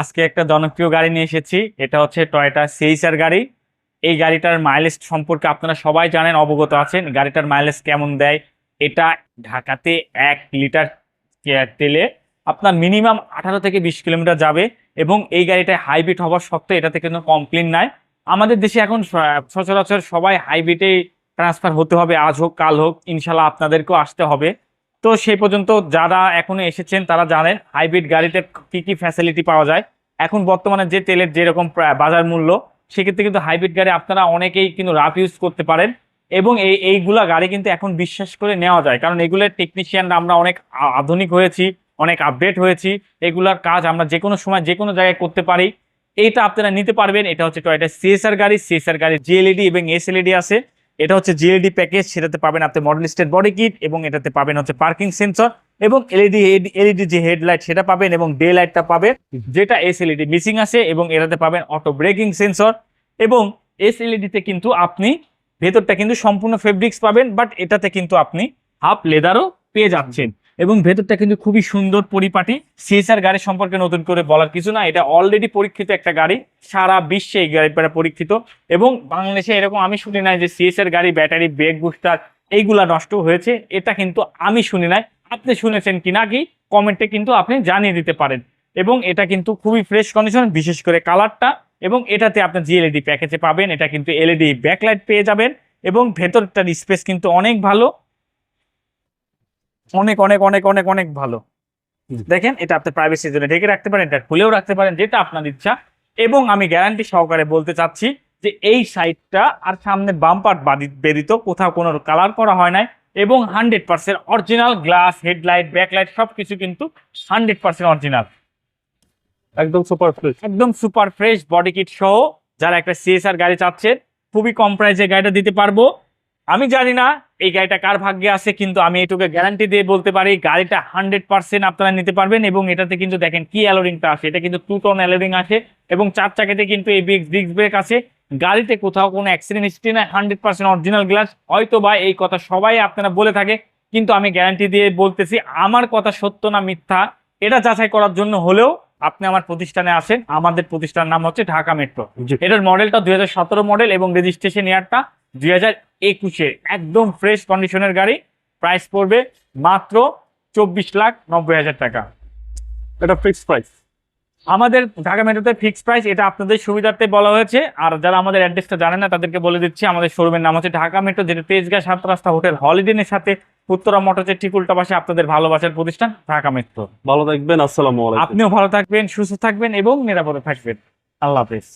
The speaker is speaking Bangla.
আজকে একটা জনপ্রিয় গাড়ি নিয়ে এসেছি। এটা হচ্ছে টয়োটা সিএইচআর গাড়ি। এই গাড়িটার মাইলেজ সম্পর্কে আপনারা সবাই জানেন, অবগত আছেন। গাড়িটার মাইলেজ কেমন দেয়? এটা ঢাকাতে 1 লিটার তেলে আপনার মিনিমাম 18 থেকে 20 কিলোমিটার যাবে। এবং এই গাড়িটায় হাইব্রিড হওয়ার সত্ত্বেও এটাতে কিন্তু কমপ্লেন নাই। আমাদের দেশে এখন সচরাচর সবাই হাইব্রিডে ট্রান্সফার হতে হবে, আজ হোক কাল হোক, ইনশাল্লাহ আপনাদেরকেও আসতে হবে। তো সেই পর্যন্ত যারা এখনো এসেছেন তারা জানেন হাইব্রিড গাড়িতে কি কি ফ্যাসিলিটি পাওয়া যায়। এখন বর্তমানে যে তেলের যেরকম বাজার মূল্য, সেক্ষেত্রে কিন্তু হাইব্রিড গাড়ি আপনারা অনেকেই কিন্তু রাফ ইউজ করতে পারেন। এবং এইগুলা গাড়ি কিন্তু এখন বিশ্বাস করে নেওয়া যায়, কারণ এগুলোর টেকনিশিয়ানরা আমরা অনেক আধুনিক হয়েছি, অনেক আপডেট হয়েছি। এগুলার কাজ আমরা যে কোনো সময় যে কোনো জায়গায় করতে পারি। এইটা আপনারা নিতে পারবেন। এটা হচ্ছে টয়োটা সিএসআর গাড়ি। সিএসআর গাড়ি জিএলইডি এবং এসএলইডি আছে। এটা হচ্ছে জিএলডি প্যাকেজ, সেটাতে পাবেন আপনি মডেল স্টেট বডি কিট, এবং এটাতে পাবেন হচ্ছে পার্কিং সেন্সর এবং এলইডি যে হেডলাইট সেটা পাবেন, এবং ডে লাইটটা পাবেন যেটা এসএলইডি মিসিং আছে, এবং এটাতে পাবেন অটো ব্রেকিং সেন্সর। এবং এসএলইডিতে কিন্তু আপনি ভেতরটা কিন্তু সম্পূর্ণ ফেব্রিক্স পাবেন, বাট এটাতে কিন্তু আপনি হাফ লেদারও পেয়ে যাচ্ছেন। এবং ভেতরটা কিন্তু খুবই সুন্দর পরিপাটি। সিএসআর গাড়ি সম্পর্কে নতুন করে বলার কিছু না, এটা অলরেডি পরীক্ষিত একটা গাড়ি, সারা বিশ্বে এই গাড়িটা পরীক্ষিত। এবং বাংলাদেশে এরকম আমি শুনি নাই যে সিএসআর গাড়ি ব্যাটারি ব্রেক বুস্টার এইগুলা নষ্ট হয়েছে, এটা কিন্তু আমি শুনি নাই। আপনি শুনেছেন কি না কি কমেন্টে কিন্তু আপনি জানিয়ে দিতে পারেন। এবং এটা কিন্তু খুবই ফ্রেশ কন্ডিশন, বিশেষ করে কালারটা। এবং এটাতে আপনি জিএলইডি প্যাকেজে পাবেন, এটা কিন্তু এলইডি ব্যাকলাইট পেয়ে যাবেন। এবং ভেতরটার স্পেস কিন্তু অনেক ভালো, অনেক অনেক অনেক অনেক অনেক ভালো। দেখেন, এটা আপনি প্রাইভেসির জন্য ঢেকে রাখতে পারেন, এটা খুলেও রাখতে পারেন, যেটা আপনার ইচ্ছা। এবং আমি গ্যারান্টি সহকারে বলতে চাচ্ছি যে এই সাইডটা আর সামনে বাম্পার ব্যতীত কোথাও কোনো কালার করা হয় নাই। এবং 100% অরিজিনাল গ্লাস, হেডলাইট, ব্যাকলাইট সবকিছু কিন্তু 100% অরিজিনাল। একদম সুপার ফ্রেশ, একদম সুপার ফ্রেশ বডি কিট সহ যারা একটা সিএসআর গাড়ি চাচ্ছেন, খুবই কম প্রাইসে গাড়িটা দিতে পারবো। আমি জানি না এই গাড়িটা কার ভাগ্যে আছে, কিন্তু আমি এটুকু গ্যারান্টি দিয়ে বলতে পারি গাড়িটা 100% আপনারা নিতে পারবেন। এবং এটাতে কিন্তু দেখেন কি অ্যালোরিংটা আছে, এটা কিন্তু 2 টন অ্যালোরিং আছে। এবং 4 চাকাতে কিন্তু এই ডিস্ক ব্রেক আছে। গাড়িতে কোথাও কোনো অ্যাক্সিডেন্ট হিস্ট্রি নাই, 100% অরিজিনাল গ্লাস। হয়তো বা এই কথা সবাই আপনারা বলে থাকে, কিন্তু আমি গ্যারান্টি দিয়ে বলতেছি আমার কথা সত্য না মিথ্যা এটা যাচাই করার জন্য হলেও আপনি আমার প্রতিষ্ঠানে আসেন। আমাদের প্রতিষ্ঠানের নাম হচ্ছে ঢাকা মেট্রো। এটার মডেলটা 2017 মডেল এবং রেজিস্ট্রেশন ইয়ারটা 2021-এর। একদম ফ্রেশ কন্ডিশনের গাড়ি। প্রাইস পড়বে মাত্র 24,90,000 টাকা। এটা ফিক্সড প্রাইস আমাদের ঢাকা মেট্রোতে ফিক্সড প্রাইস, এটা আপনাদের সুবিধার্থে বলা হয়েছে। আর যারা আমাদের অ্যাড্রেসটা জানেন না তাদেরকে বলে দিচ্ছি, আমাদের শোরুমের নাম হচ্ছে ঢাকা মেট্রো, যেটা তেজগাঁ 7 রাস্তা হোটেল হলিডেনের সাথে উত্তরা মোটরসের ঠিক উল্টা পাশে আপনাদের ভালোবাসার প্রতিষ্ঠান ঢাকা মেট্রো। ভালো থাকবেন, আসসালামু আলাইকুম। আপনিও ভালো থাকবেন, সুস্থ থাকবেন এবং নিরাপদে থাকবেন। আল্লাহ হাফেজ।